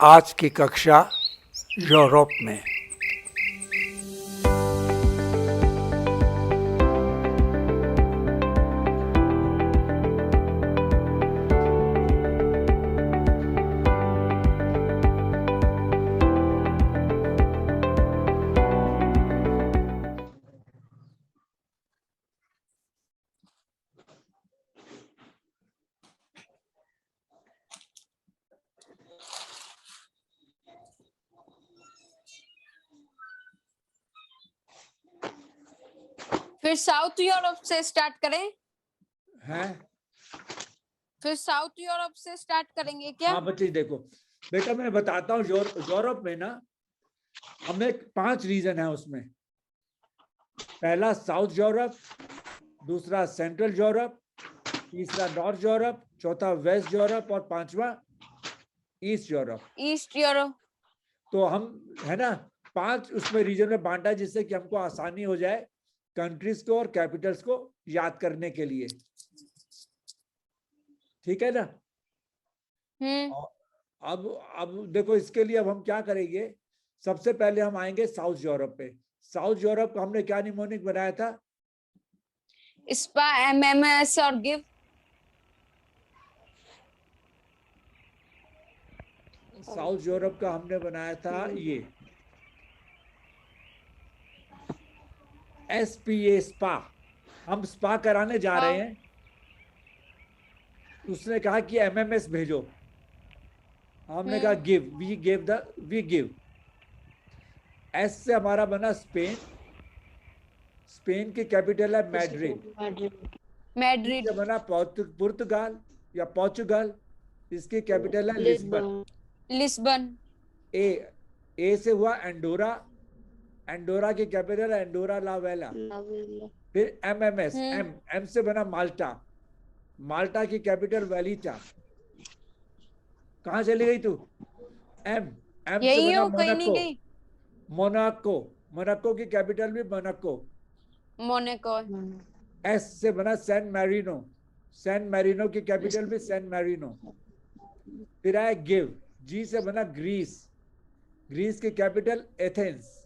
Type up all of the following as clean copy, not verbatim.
आज की कक्षा यूरोप में। फिर साउथ यूरोप से स्टार्ट करें। हैं? फिर साउथ यूरोप से स्टार्ट करेंगे क्या? हाँ बच्चे देखो, बेटा मैं बताता हूँ। यूरोप में ना हमें 5 रीजन है उसमें। पहला साउथ यूरोप, दूसरा सेंट्रल यूरोप, तीसरा नॉर्थ यूरोप, चौथा वेस्ट यूरोप और पांचवा ईस्ट यूरोप। East Europe. तो हम है ना 5 उसमें रीजन में बांटा, जिससे कि हमको आसानी हो जाए कंट्रीज को और कैपिटल्स को याद करने के लिए। ठीक है ना? अब देखो, इसके लिए अब हम क्या करेंगे। सबसे पहले हम आएंगे साउथ यूरोप पे। साउथ यूरोप का हमने क्या निमोनिक बनाया था? स्पा, एमएमएस और गिव। साउथ यूरोप का हमने बनाया था ये SPA, स्पा। हम स्पा कराने जा रहे हैं। उसने कहा कि MMS भेजो। हमने कहा गिव, वी गिव। एस से हमारा बना स्पेन। स्पेन की कैपिटल है मैड्रिड। T Madrid. से बना पुर्तगाल या पोर्चुगल। इसकी कैपिटल है लिस्बन। लिस्बन। ए ए से हुआ एंडोरा। एंडोरा की कैपिटल है एंडोरा ला वेला। फिर MMS, एम से बना माल्टा। माल्टा की कैपिटल वैलिटा। कहां चली गई तू? एम एम से यही बना हो, कहीं नहीं मोनाको। गई। मोनाको, मोनाको की कैपिटल भी मोनाको। मोनाको। एस से बना सैन मैरिनो। सैन मैरिनो की कैपिटल भी सैन मैरिनो। फिर आए गिव। जी से बना ग्रीस। ग्रीस की कैपिटल एथेंस।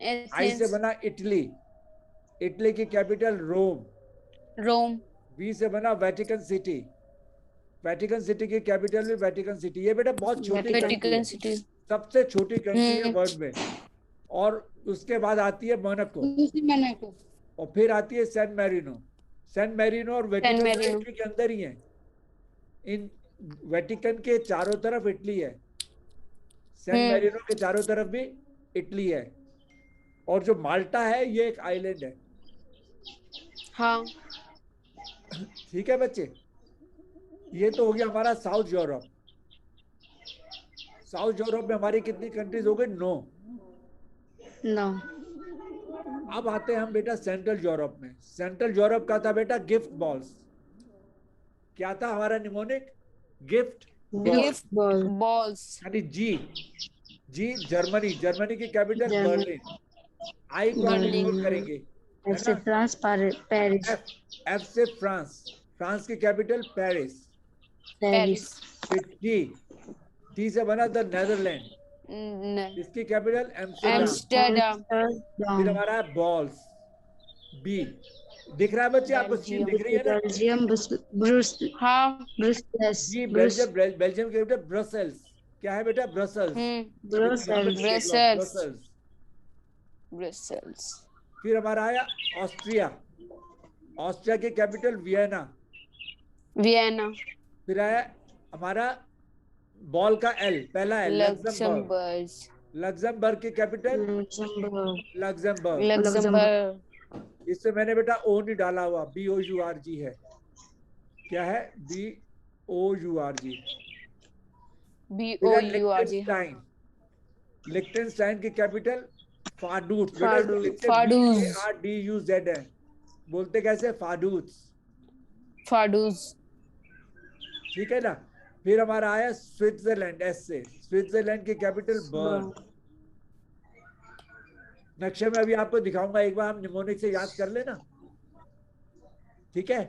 आई से एथेंस। बना इटली। इटली की कैपिटल रोम। रोम। वी से बना वेटिकन सिटी। वेटिकन सिटी की कैपिटल भी वेटिकन सिटी। ये बेटा बहुत छोटी कंट्री वेटिकन है, सिटी। सबसे छोटी कंट्री है वर्ल्ड में। और उसके बाद आती है मोनाको, मोनाको। और फिर आती है सैन मैरिनो। सैन मैरिनो और सैन वेटिकन मैरिनो। इटली के अंदर ही है। इन वेटिकन के चारों तरफ इटली है। सैन मैरिनो के चारों तरफ भी इटली है। और जो माल्टा है ये एक आइलैंड है। हाँ। ठीक है बच्चे, ये तो हो गया हमारा साउथ यूरोप। साउथ यूरोप में हमारी कितनी कंट्रीज हो गई? 9। 9। अब आते हैं हम बेटा सेंट्रल यूरोप में। सेंट्रल यूरोप का था बेटा गिफ्ट बॉल्स। क्या था हमारा mnemonic? Gift balls. Gift balls. यानी जी। जी जर्मनी। जर्मनी की कैपिटल बर्लिन। आई को हम बर्लिन। इग्नोर करेंगे, है से ना? France, Paris. एफ। एफ से फ्रांस। फ्रांस की कैपिटल पेरिस। पेरिस। फिर टी। टी से बना द नेदरलैंड। इसकी कैपिटल एम्स्टर्डम। एम्स्टर्डम। फिर हमारा है बॉल्स, बी। दिख रहा है बच्चे आपको? चीन दिख रही है ना? बेल्जियम, हाँ। ब्रुसेल्स। जी बेल्जियम। बेल्जियम की कैपिटल ब्रसेल्स। क्या है बेटा? ब्रसेल्स। ब्रसेल्स। ब्रसेल्स। ब्रसेल्स। फिर हमारा आया ऑस्ट्रिया। ऑस्ट्रिया की कैपिटल वियना। वियना। फिर आया हमारा बॉल का एल, पहला है लग्जमबर्ग। लक्समबर्ग। लग्जमबर्ग की कैपिटल लग्जमबर्ग। लक्समबर्ग। इससे मैंने बेटा ओ नहीं डाला हुआ, BOURG है। क्या है? BOURG। फिर है BOURG। लिक्टेनस्टाइन। लिक्टेनस्टाइन की कैपिटल फाडूट्स। बेटा इसको लिखते फाडूज। VARDUZ है। बोलते कैसे? फाडूट्स। फाडूज। ठीक है ना? फिर हमारा आया स्विट्जरलैंड, एस से। स्विट्जरलैंड की कैपिटल बर्न। नक्शे में अभी आपको दिखाऊंगा, एक बार हम निमोनिक से याद कर लेना। ठीक है?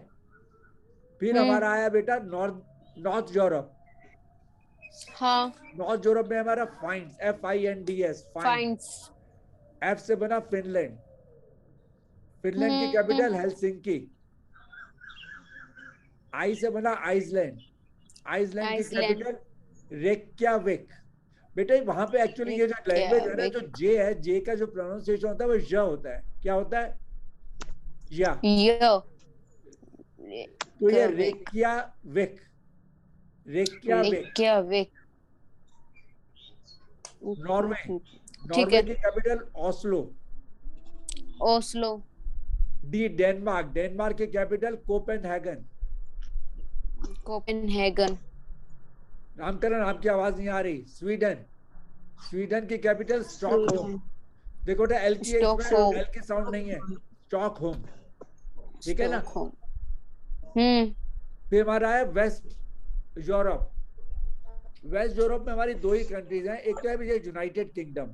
फिर हमारा आया बेटा नॉर्थ नॉर्थ यूरोप। हाँ. नॉर्थ यूरोप में हमारा फाइंस, FINDS, Finds. F से बना फिनलैंड, फिनलैंड की कैपिटल हेलसिंकी। आई से बना आइसलैंड, आइसलैंड की Iceland. Capital Reykjavik. बेटा वहां पे एक्चुअली ये जो लैंग्वेज है ना, जो जे है, जे का जो प्रोनाउंसिएशन होता है वो य होता है। क्या होता है? या। Year. तो ये रेक्याविक, रेक्याविक। Reykjavik. नॉर्वे, ठीक नॉर्वे है. की capital Oslo. Oslo. D Denmark, Denmark की कैपिटल कोपेनहेगन। Copenhagen. रामकरण आपकी आवाज नहीं आ रही। स्वीडन, स्वीडन की कैपिटल स्टॉकहोम। देखो बेटा एल की Stockholm. एल की साउंड नहीं है, स्टॉकहोम। ठीक है ना? Stockholm. फिर हमारा है वेस्ट यूरोप। वेस्ट यूरोप में हमारी दो ही कंट्रीज हैं, एक तो है यूनाइटेड किंगडम,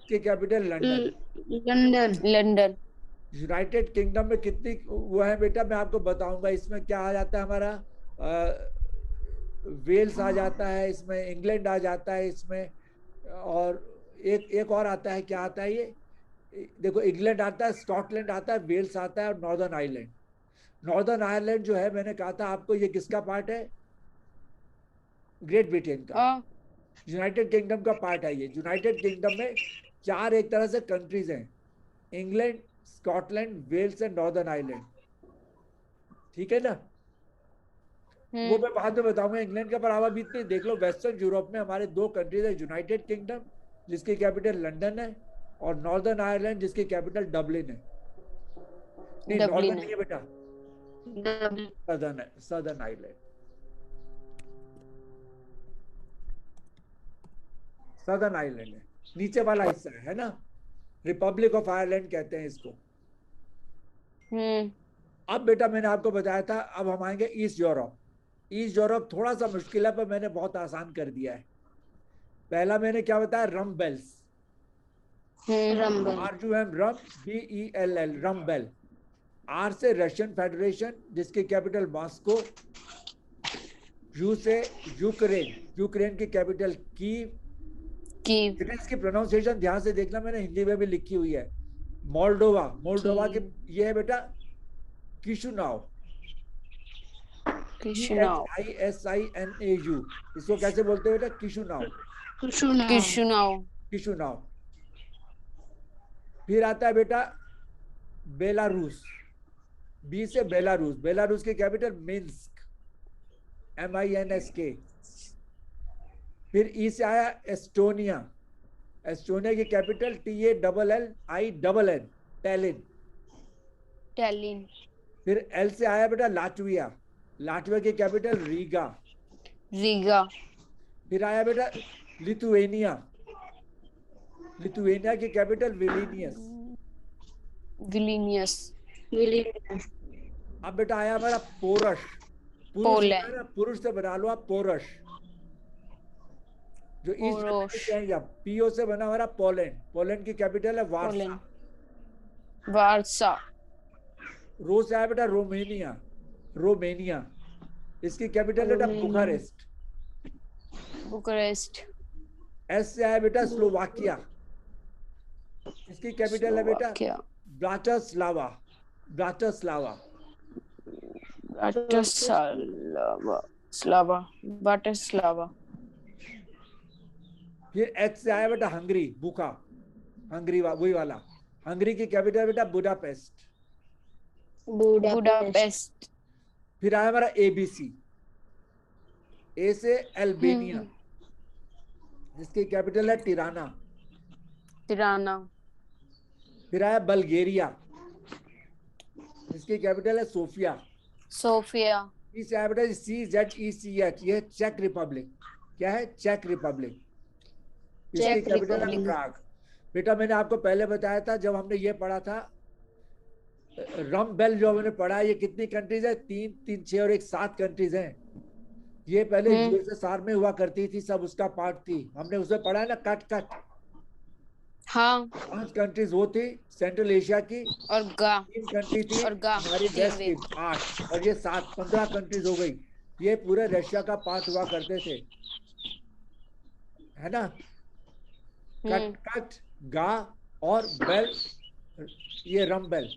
की capital London. London. London. United kingdom में कितनी वो है बेटा, मैं आपको बताऊंगा। इसमें क्या आ जाता है हमारा, वेल्स आ जाता है इसमें, इंग्लैंड आ जाता है इसमें, और एक और आता है, क्या आता है ये, देखो इंग्लैंड आता है, स्कॉटलैंड आता है, वेल्स आता है और नॉर्दर्न आयरलैंड। नॉर्दर्न आयरलैंड जो है, मैंने कहा था आपको, ये किसका पार्ट है? ग्रेट ब्रिटेन का। यूनाइटेड किंगडम का पार्ट है ये। यूनाइटेड किंगडम में चार एक तरह से कंट्रीज हैं, England, Scotland, Wales and Northern Ireland. ठीक है ना? वो मैं बाद में बताऊंगा इंग्लैंड का, पर आप अभी इतने देख लो। वेस्टर्न यूरोप में हमारे दो कंट्रीज है, यूनाइटेड किंगडम जिसकी कैपिटल लंदन है, और नॉर्दर्न आयरलैंड जिसकी कैपिटल डबलिन है। नहीं, नॉर्दर्न नहीं है बेटा, सदर्न है, सदर्न आयरलैंड, सदर्न आयरलैंड है, नीचे वाला हिस्सा है ना। रिपब्लिक ऑफ आयरलैंड कहते हैं इसको। अब बेटा मैंने आपको बताया था, अब हम आएंगे ईस्ट यूरोप। ईस्ट यूरोप थोड़ा सा मुश्किल है, पर मैंने बहुत आसान कर दिया है। पहला मैंने क्या बताया? Rum bells, RUM, rum, BELL, rum bell. R से रशियन फेडरेशन जिसकी कैपिटल मॉस्को। यू से यूक्रेन, यूक्रेन की कैपिटल कीव। इसकी प्रोनाउंसिएशन ध्यान से देखना, मैंने हिंदी में भी लिखी हुई है। मोल्डोवा, मोल्डोवा की ये है बेटा किशुनाव, KISINAU। इसको कैसे बोलते हैं बेटा? किशुनाव, किशुनाव। फिर आता है बेटा बेलारूस, बी से बेलारूस, बेलारूस की कैपिटल मिन्स्क, MINSK। फिर ई से आया एस्टोनिया, एस्टोनिया की कैपिटल TALLINN, टैलिन, टैलिन। फिर एल से आया बेटा लाटविया, लाटविया की कैपिटल रीगा, रीगा। फिर आया बेटा लिथुएनिया, लिथुएनिया की कैपिटल विलिनियस, विलिनियस। अब बेटा आया हमारा पोरश, पोलैंड, पुरुष से बना लो आप पोरश, जो ईस्ट है, या PO से बना हमारा पोलैंड, पोलैंड की कैपिटल है वार्सा, वार्सा। रो से आया बेटा रोमेनिया, रोमेनिया, इसकी कैपिटल बेटा बुखारेस्ट, बुखारेस्ट। एस से आया बेटा स्लोवाकिया, इसकी कैपिटल है बेटा ब्राटिस्लावा, ब्राटिस्लावा, ब्राटिस्लावा। फिर एच से आया बेटा हंगरी, बुखा, हंगरी वही वाला। हंगरी की कैपिटल बेटा बुडापेस्ट, बुडापेस्ट। फिर आया हमारा ABC, ए से अल्बानिया, जिसकी कैपिटल है तिराना, तिराना। फिर आया बल्गेरिया, जिसकी कैपिटल है सोफिया, सोफिया। इसे आया बेटा CZECH, ये चेक रिपब्लिक। क्या है? चेक रिपब्लिक, इसकी कैपिटल है प्राग। बेटा मैंने आपको पहले बताया था, जब हमने ये पढ़ा था रम बेल, जो हमने पढ़ा, ये कितनी कंट्रीज है? 3, 3, 6 और 1, 7 कंट्रीज हैं। ये पहले USSR में हुआ करती थी, सब उसका पार्ट थी। हमने उसमें पढ़ा है ना, कट। हाँ। 5 कंट्रीज वो थी सेंट्रल एशिया की, और 3 कंट्री थी और हमारी वेस्ट की, 8, और ये 7, 15 कंट्रीज हो गई। ये पूरे रशिया का पार्ट हुआ करते थे, है ना। कट कट, गा और बेल, ये रम बेल,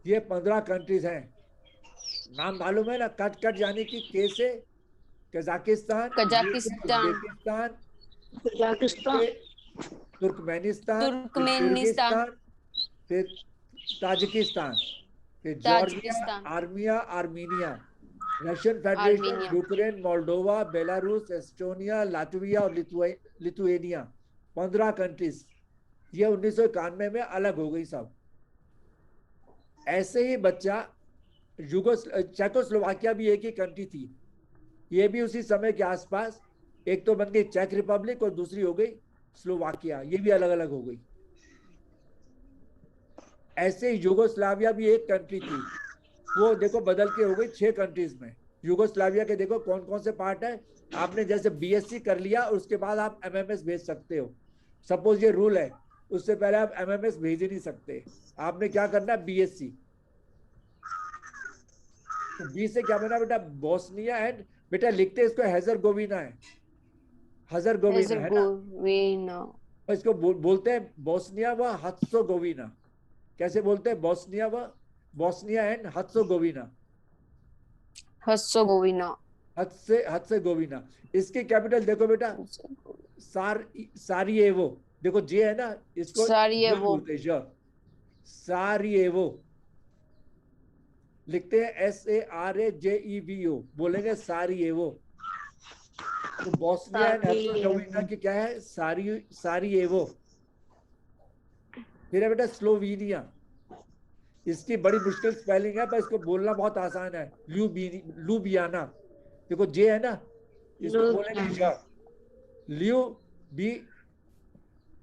ये 15 कंट्रीज हैं। नाम मालूम है ना, कट कट यानी कि के से कजाकिस्तान, यू से कजाकिस्तान, उज्बेकिस्तान, Kazakhstan, से तुर्कमेनिस्तान, फिर तुर्कमेनिस्तान, किर्गिस्तान, फिर ताजिकिस्तान, फिर जॉर्जिया, ताजिकिस्तान, आर्मिया, Armenia, Russian federation, Armenia. Ukraine, Moldova, Belarus, Estonia, Latvia और लिथुएनिया, 15 कंट्रीज। ये 1991 में अलग हो गई सब। ऐसे ही बच्चा चेकोस्लोवाकिया भी एक ही कंट्री थी, ये भी उसी समय के आसपास, एक तो बन गई चेक रिपब्लिक और दूसरी हो गई स्लोवाकिया, ये भी अलग अलग हो गई। ऐसे ही यूगोस्लाविया भी एक कंट्री थी, वो देखो बदल के हो गई 6 कंट्रीज में। यूगोस्लाविया के देखो कौन कौन से पार्ट है। आपने जैसे बीएससी कर लिया और उसके बाद आप एमएमएस भेज सकते हो, सपोज ये रूल है, उससे पहले आप एमएमएस भेज ही नहीं सकते। आपने क्या करना है, बीएससी। तो बी से क्या बना बेटा, बोस्निया एंड, बेटा लिखते इसको हेजरगोविना है, हजरगोविना है ना, हेज़ेगोविना, और इसको बोलते हैं बोस्निया व हर्त्ज़ोगोविना। कैसे बोलते हैं, बोस्निया एंड हर्त्ज़ोगोविना, हेज़ेगोविना, हर्त्ज़ोगोविना। इसकी कैपिटल देखो बेटा, सारियेवो, देखो जे है ना, इसको ज सारायेवो, बोलते हैं, ज, सारियेवो लिखते हैं, SARAJEVO, बोलेंगे सारियेवो। तो बोस्निया एंड हर्त्ज़ोगोविना की क्या है, सारियेवो। फिर है बेटा स्लोवेनिया, इसकी बड़ी मुश्किल स्पेलिंग है पर इसको बोलना बहुत आसान है, लुबियाना। देखो जे है ना, इसको बोलेंगे ज,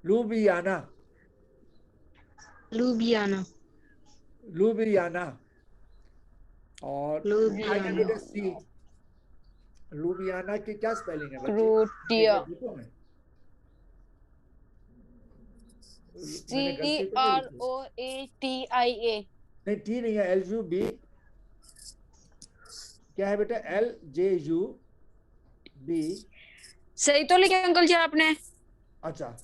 लुबियाना, Ljubljana, लुबियाना। और Ljubljana, बेटा सी, लुबियाना की क्या स्पेलिंग है बच्चे, क्रोएशिया, देखो मैंने गलती तो नहीं लिखी, CROATIA, नहीं टी नहीं है, LUB, क्या है बेटा, LJUB। सही तो लिखा अंकल जी आपने। अच्छा,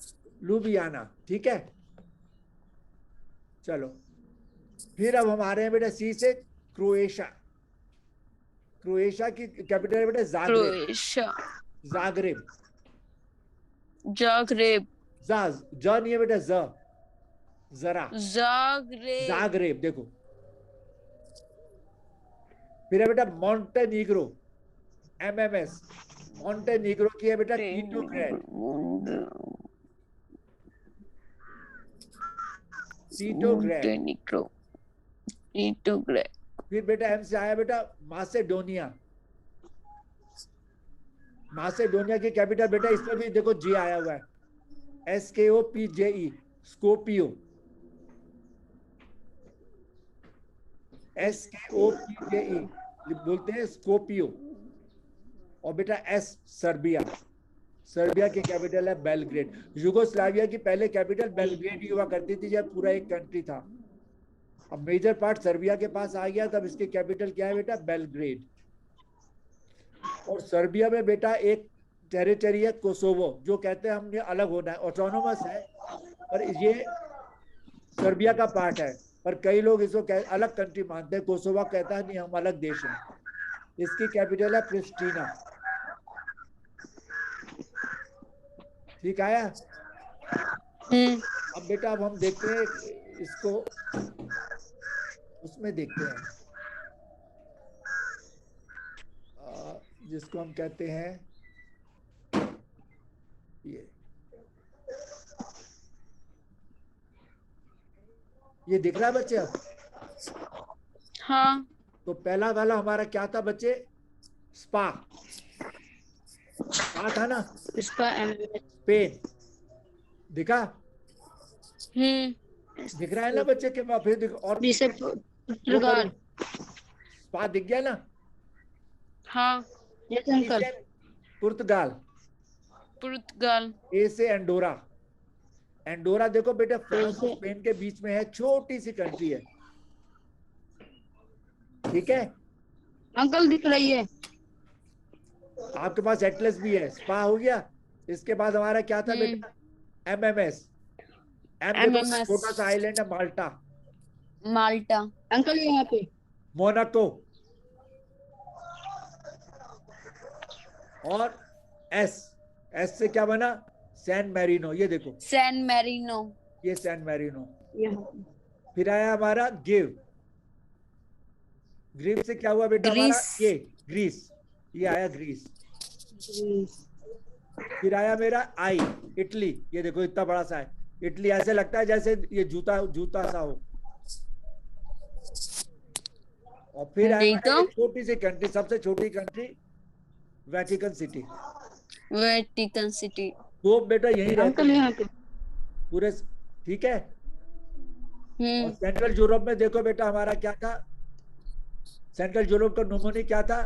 लुबियाना, ठीक है। चलो फिर अब हम आ रहे हैं बेटा सी से, क्रोएशिया। क्रोएशिया की कैपिटल है बेटा जाग्रेब, क्रोएशिया, जाग्रेब, जाग्रेब, ज नहीं है बेटा, जरा, जाग्रेब, जाग्रेब देखो। फिर है बेटा मॉन्टेनीग्रो, MMS, मॉन्टेनीग्रो की है बेटा टीटोग्रेड, मोंटेनीग्रो, टीटोग्रेड। फिर बेटा एम से आया बेटा मासेडोनिया, मासेडोनिया की कैपिटल बेटा, इसमें भी देखो जी आया हुआ है, SKOPJE, स्कोपियो, SKOPJE बोलते हैं स्कोपियो। और बेटा एस, सर्बिया, सर्बिया की कैपिटल है बेलग्रेड। यूगोस्लाविया की पहले कैपिटल बेलग्रेड ही हुआ करती थी जब पूरा एक कंट्री था, अब मेजर पार्ट सर्बिया के पास आ गया, तब इसकी कैपिटल क्या है बेटा, बेलग्रेड। और सर्बिया में बेटा एक टेरिटरी है कोसोवो, जो कहते हैं हमने अलग होना है, ऑटोनोमस है, पर ये सर्बिया का पार्ट है, पर कई लोग इसको अलग कंट्री मानते हैं। कोसोवा कहता है नहीं, हम अलग देश हैं। इसकी कैपिटल है प्रिस्टीना, ठीक आया। अब बेटा अब हम देखते हैं इसको, उसमें देखते हैं जिसको हम कहते हैं ये दिख रहा है बच्चे अब। हाँ, तो पहला वाला हमारा क्या था बच्चे, स्पा, स्पा था ना, स्पेन, दिखा, दिख रहा है ना बच्चे के बाद, फिर और पुर्तगाल, स्पा दिख गया ना। हाँ, पुर्तगाल, पुर्तगाल, ए से एंडोरा, एंडोरा देखो बेटा फ्रांस और स्पेन के बीच में है, छोटी सी कंट्री है, ठीक है अंकल दिख रही है। आपके पास एटलस भी है, स्पा हो गया। इसके बाद हमारा क्या था बेटा, MMS। एम देखो MMS छोटा सा आइलैंड है, माल्टा। माल्टा अंकल यहाँ पे मोनाको। और एस, एस से क्या बना, सैन मैरिनो। ये देखो सैन मैरिनो ये सैन मैरिनो। यहाँ पे फिर आया हमारा गिव। ग्रीस से क्या हुआ बेटा हमारा, ग्रीस ये ग्रीस, ये आया ग्रीस। ग्रीस फिर आया मेरा आई, इटली। ये देखो इतना बड़ा सा है इटली, ऐसे लगता है जैसे ये जूता जूता सा हो। और फिर आया नहीं बेटा तो ये छोटी सी कंट्री, सबसे छोटी country, Vatican city. Vatican city तो बेटा यही रहते अंकल हैं यहाँ पे पूरे, ठीक है। और हम्म सेंट्रल यूरोप में देखो बेटा हमारा क्या था, सेंट्रल यूरोप का नोमोनी क्या था,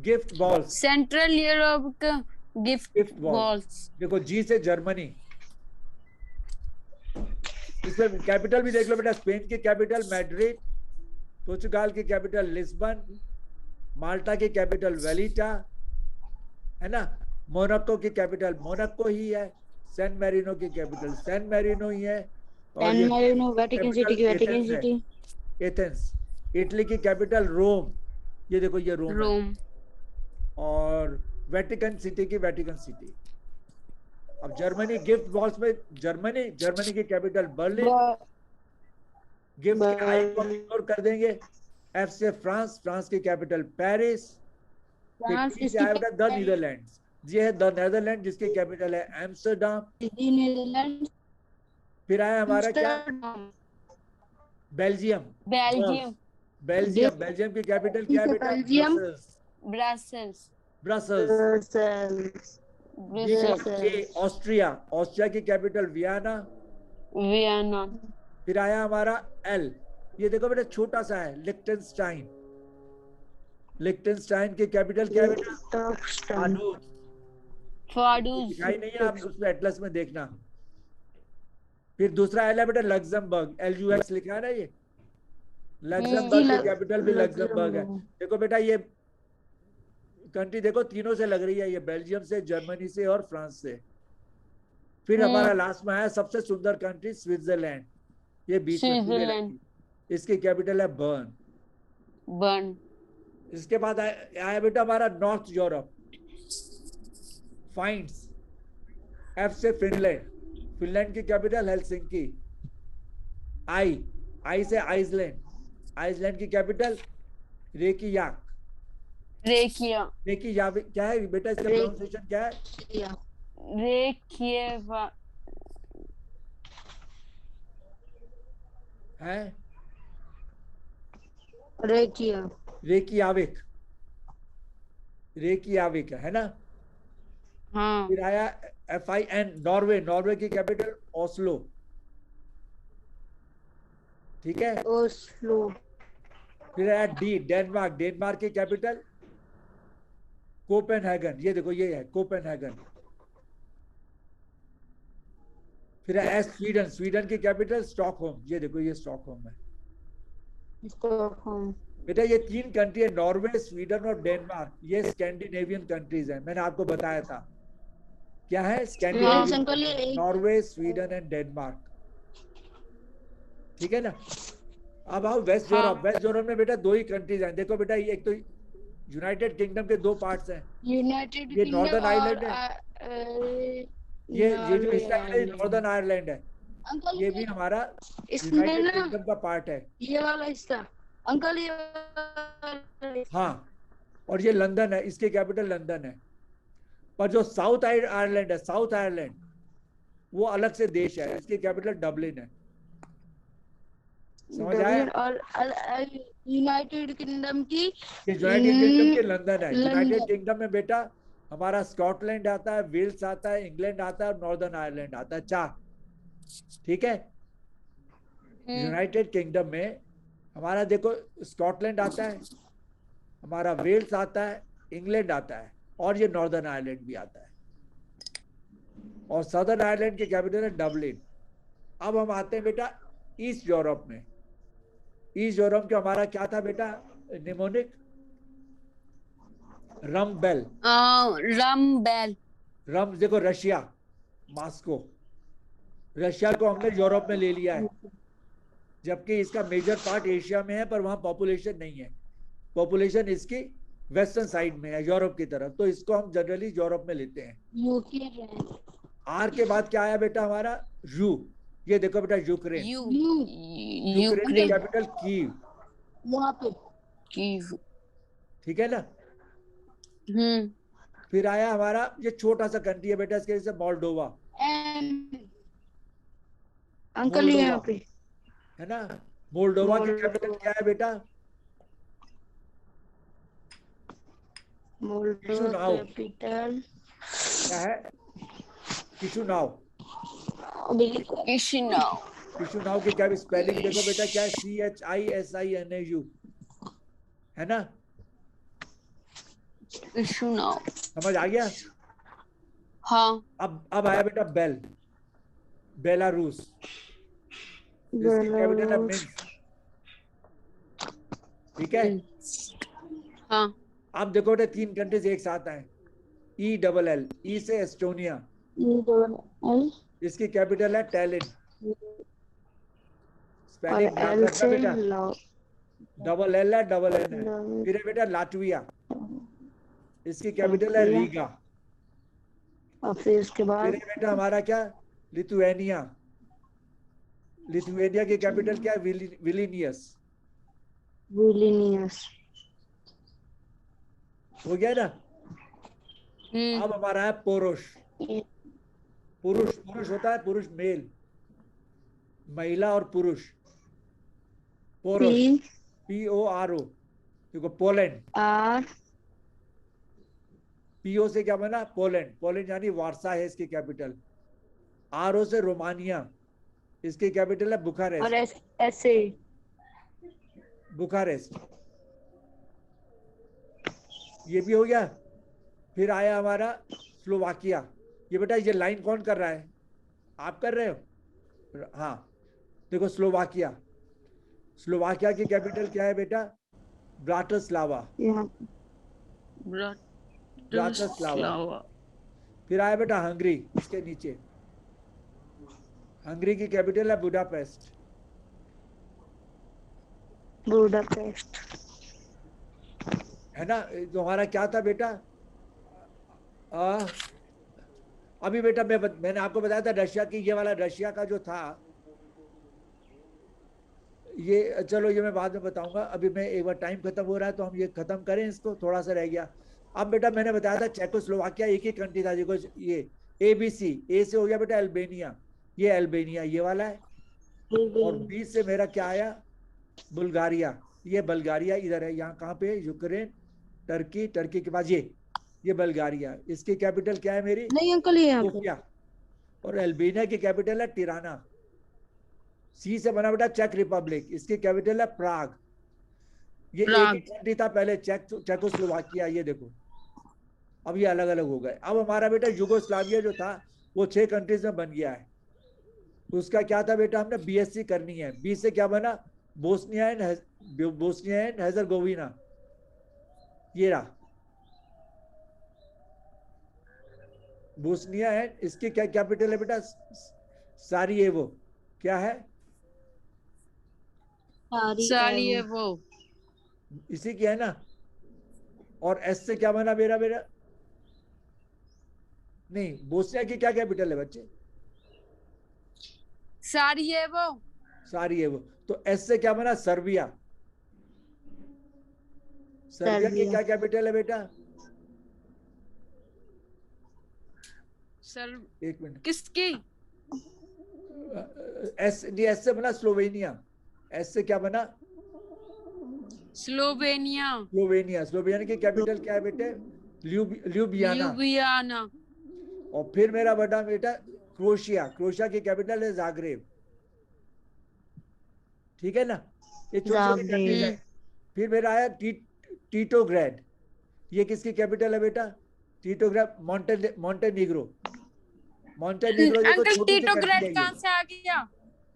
गिफ्ट बॉल्स। सेंट्रल यूरोप का गिफ्ट गिफ्ट बॉल्स, बॉल्स देखो जी से जर्मनी। इसमें कैपिटल भी देख लो बेटा, स्पेन की कैपिटल मैड्रिड, पोर्चुगाल की कैपिटल लिस्बन, माल्टा की कैपिटल वेलिटा, है ना। मोनाको की कैपिटल मोनाको ही है, सैन मैरिनो की कैपिटल सैन मैरिनो ही है। और सैन ये मैरिनो वेटिकन सिटी कैपिटल की वेटिकन एथेंस है, सिटी एथेंस। इटली की कैपिटल रोम, ये देखो ये रोम है। रोम और वेटिकन सिटी की वेटिकन सिटी। अब जर्मनी गिफ्ट बॉल्स में, जर्मनी, जर्मनी की कैपिटल बर्लिन। गिफ्ट के आई को हम इग्नोर कर देंगे। एफ से फ्रांस, फ्रांस की कैपिटल पेरिस। फिर फ्रांस टी से इसकी आया बेटा द नीदरलैंड्स, ये है द नेदरलैंड जिसकी कैपिटल है एम्स्टरडाम। नीदरलैंड फिर आया हमारा क्या, बेल्जियम। बेल्जियम बेल्जियम, बेल्जियम की कैपिटल क्या है बेटा, Belgium Brussels. Brussels Brussels. Brussels ये ब्रसेल्स ऑस्ट्रिया, ऑस्ट्रिया की कैपिटल वियना। वियना फिर आया हमारा एल, ये देखो बेटा छोटा सा है, लिक्टेनस्टाइन। लिक्टेनस्टाइन की कैपिटल क्या है बेटा, आडूर। फाडूज दिखाई नहीं है, आप उसमें एटलस में देखना। फिर दूसरा एल है बेटा लग्जमबर्ग, LUX लिखा है ना ये, लग्जमबर्ग की कैपिटल भी लग्जमबर्ग है। देखो बेटा ये कंट्री देखो तीनों से लग रही है, ये बेल्जियम से, जर्मनी से और फ्रांस से। फिर हमारा लास्ट में आया सबसे सुंदर कंट्री स्विट्जरलैंड, ये बीच में पूरे स्विट्जरलैंड रहती, इसकी कैपिटल है बर्न। बर्न इसके बाद आया बेटा हमारा नॉर्थ यूरोप, फाइंड्स। एफ से फिनलैंड, फिनलैंड की कैपिटल हेलसिंकी। आई, आई से आइसलैंड, आइसलैंड की कैपिटल रेकियाक। रेकिया रेकियाविक क्या है बेटा, इसका प्रोनाउंसिएशन क्या है, रेकिएवा है रेकिया रेकियाविक, रेकियाविक है ना। हाँ फिर आया FIN, नॉर्वे, नॉर्वे की कैपिटल ओस्लो, ठीक है। ओस्लो फिर आया D, डेनमार्क, डेनमार्क की कैपिटल कोपेनहेगन, ये देखो ये है कोपेनहेगन। फिर है S, स्वीडन, स्वीडन की कैपिटल स्टॉकहोम, ये देखो ये स्टॉकहोम है। स्टॉकहोम बेटा ये तीन कंट्री है, नॉर्वे, स्वीडन और डेनमार्क, ये स्कैंडिनेवियन कंट्रीज हैं, मैंने आपको बताया था। क्या है स्कैंडिनेवियन, अंकल ये नॉर्वे, स्वीडन एंड डेनमार्क, ठीक है ना। अब आओ वेस्ट यूरोप, वेस्ट यूरोप में बेटा दो ही कंट्रीज हैं, देखो बेटा एक तो यूनाइटेड किंगडम के दो पार्ट्स हैं, यूनाइटेड ये किंगडम नॉर्दर्न आयरलैंड है, ये जो हिस्सा है नॉर्दर्न आयरलैंड है, अंकल ये भी हमारा इसमें यूनाइटेड ना किंगडम का पार्ट है। ये वाला हिस्सा अंकल ये वाला हिस्सा। हाँ, और ये लंदन है, इसकी कैपिटल लंदन है। पर जो साउथ आयरलैंड है, साउथ आयरलैंड वो अलग से देश है, इसकी कैपिटल डबलिन है। समझ आया, डबलिन और यूनाइटेड किंगडम की ये यूनाइटेड किंगडम के लंदन है। यूनाइटेड लंदन किंगडम में बेटा हमारा स्कॉटलैंड आता है, वेल्स आता है, इंग्लैंड आता है और नॉर्दर्न आयरलैंड आता है, चार, ठीक है। यूनाइटेड किंगडम में हमारा देखो स्कॉटलैंड आता है, हमारा वेल्स आता है, इंग्लैंड आता है और ये नॉर्दर्न आयरलैंड भी आता है। और सदर्न आयरलैंड की कैपिटल है डबलिन। अब हम आते हैं बेटा ईस्ट यूरोप में। ईस्ट यूरोप का हमारा क्या था बेटा निमोनिक, रम बेल, रमबेल, रम देखो रशिया, मॉस्को, रशिया को हमने यूरोप में ले लिया है, जबकि इसका मेजर पार्ट एशिया में है, पर वहां पॉपुलेशन नहीं है, पॉपुलेशन इसकी वेस्टर्न साइड में है, यूरोप की तरफ, तो इसको हम जनरली यूरोप में लेते हैं। यूक्रेन, आर के बाद क्या आया बेटा हमारा? यू, ये देखो बेटा यूक्रेन, यूक्रेन की कैपिटल कीव, यहाँ पे कीव, ठीक है ना। फिर आया हमारा, ये छोटा सा कंट्री है बेटा, इसके जैसे मोल्डोवा, एम, अंकल यहाँ पे है ना। मोल्डोवा की कैपिटल क्या है बेटा? मोल्डोवा कैपिटल क्या है? किशुनाव, किशिनाव, किशुनाव की क्या स्पेलिंग देखो बेटा, क्या है? CHISINAU, है ना। किशिनाव, समझ आ गया? हाँ। अब आया बेटा बेल, बेलारूस, इसकी कैपिटल है मिन्स्क, ठीक है। हाँ। अब देखो बेटा 3 कंट्रीज एक साथ आए, ELL, ई से एस्टोनिया, इसकी कैपिटल है टैलिन, स्पेलिंग ध्यान रखना बेटा, डबल एल है, डबल एन है। फिर है बेटा लाटविया, इसकी कैपिटल है रीगा। और फिर उसके बाद फिर है बेटा हमारा क्या? लिथुएनिया, लिथुएनिया की कैपिटल क्या है? विलिनियस, विलिनियस, हो गया ना। अब हमारा है पुरुष, पुरुष, पुरुष होता है पुरुष, मेल, महिला और पुरुष, पुरुष, PORO, देखो पोलैंड, आर, PO से क्या बना? पोलैंड, पोलैंड यानी वार्सा है इसकी कैपिटल। RO से रोमानिया, इसकी कैपिटल है और बुखारेस्ट, ऐसे बुखारेस्ट, ये भी हो गया। फिर आया हमारा स्लोवाकिया, ये बेटा ये लाइन कौन कर रहा है? आप कर रहे हो? हाँ, देखो स्लोवाकिया, स्लोवाकिया की कैपिटल क्या है बेटा? Bratislava, Bratislava. फिर आया बेटा हंगरी, इसके नीचे, हंगरी की कैपिटल है बुडापेस्ट, बुडापेस्ट, है ना। तो हमारा क्या था बेटा? अभी बेटा मैंने आपको बताया था रशिया की, ये वाला रशिया का जो था, ये चलो ये मैं बाद में बताऊंगा, अभी मैं एक बार टाइम खत्म हो रहा है तो हम ये खत्म करें, इसको थोड़ा सा रह गया। अब बेटा मैंने बताया था चेकोस्लोवाकिया एक ही कंट्री था, देखो ये ABC, A से हो गया बेटा अल्बेनिया, ये अल्बेनिया ये वाला है, और B से मेरा क्या आया? बुल्गारिया, ये बल्गारिया इधर है, यहाँ कहाँ पे? यूक्रेन, टर्की, टर्की के बाद ये बल्गारिया, इसकी कैपिटल क्या है मेरी? नहीं अंकल ये सोफिया, और अल्बेनिया की कैपिटल है टिराना। C से बना बेटा चेक रिपब्लिक, इसकी कैपिटल है प्राग। ये एक ही कंट्री था पहले, चेकोस्लोवाकिया, ये देखो अब ये अलग अलग हो गए। अब हमारा बेटा यूगोस्लाविया जो था वो 6 कंट्रीज में बन गया है, उसका क्या था बेटा? हमने BSc करनी है। B से क्या बना? बोस्निया एंड हेज़ेगोविना, ये रहा बोस्निया है, इसकी क्या कैपिटल है बेटा? सारायेवो, क्या है? सारायेवो, इसी की है ना। और S से क्या बना मेरा नहीं, बोस्निया की क्या कैपिटल है बच्चे? Sarajevo, Sarajevo. तो S से क्या बना? सर्बिया, सर्बिया की क्या कैपिटल है बेटा? सर एक मिनट, किसकी? S से बना स्लोवेनिया, S से क्या बना? स्लोवेनिया, स्लोवेनिया की कैपिटल क्या है बेटे? ल्यूबियाना। और फिर मेरा बड़ा बेटा क्रोशिया, क्रोशिया की कैपिटल है जाग्रेब, ठीक है ना। ये छोटी कंट्रीज है। फिर मेरा आया टीटोग्रेड, ये किसकी कैपिटल है बेटा? टीटोग्रेड, मॉन्टेनीग्रो, अंकल टीटोग्रेड कहाँ से आ गया?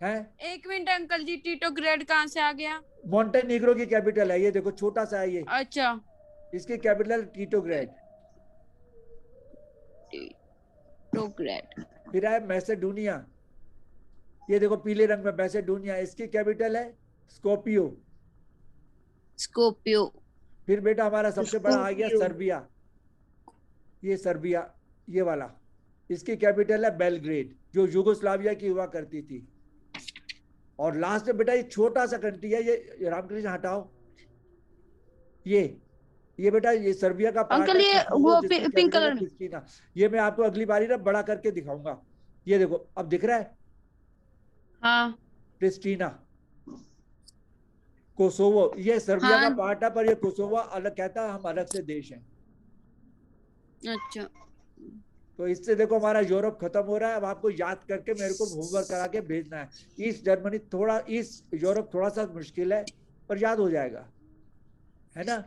है? एक मिनट अंकल जी, टीटोग्रेड कहाँ से आ गया? मॉन्टेनीग्रो की कैपिटल है, ये देखो छोटा सा है ये। अच्छा, इसकी कैपिटल टीटोग्रेड। प्रोग्रेड। फिर है मैसेडोनिया, ये देखो पीले रंग में मैसेडोनिया, इसकी कैपिटल है स्कोपियो। स्कोपियो। फिर बेटा हमारा सबसे बड़ा आ गया स्कोपियो। सर्बिया, ये सर्बिया, ये वाला, इसकी कैपिटल है बेलग्रेड, जो यूगोस्लाविया की हुआ करती थी। और लास्ट में बेटा ये छोटा सा कंट्री है, ये रामकृष्ण हटाओ, ये बेटा ये सर्बिया का पार्ट अंकल है, ये कोसोवो, वो जिसकी पिंक कैपिटल है कलर में। प्रिस्टीना। ये मैं आपको अगली बारी ना बड़ा करके दिखाऊंगा। ये देखो अब दिख रहा है, हाँ प्रिस्टीना, कोसोवो, ये सर्बिया का हाँ। पार्ट है, पर ये कोसोवो अलग कहता है, हम अलग से देश हैं। अच्छा। तो इससे देखो हमारा यूरोप खत्म हो रहा है। अब आपको याद करके मेरे को होमवर्क करा के भेजना है। ईस्ट जर्मनी थोड़ा, ईस्ट यूरोप थोड़ा सा मुश्किल है, पर याद हो जाएगा, है ना।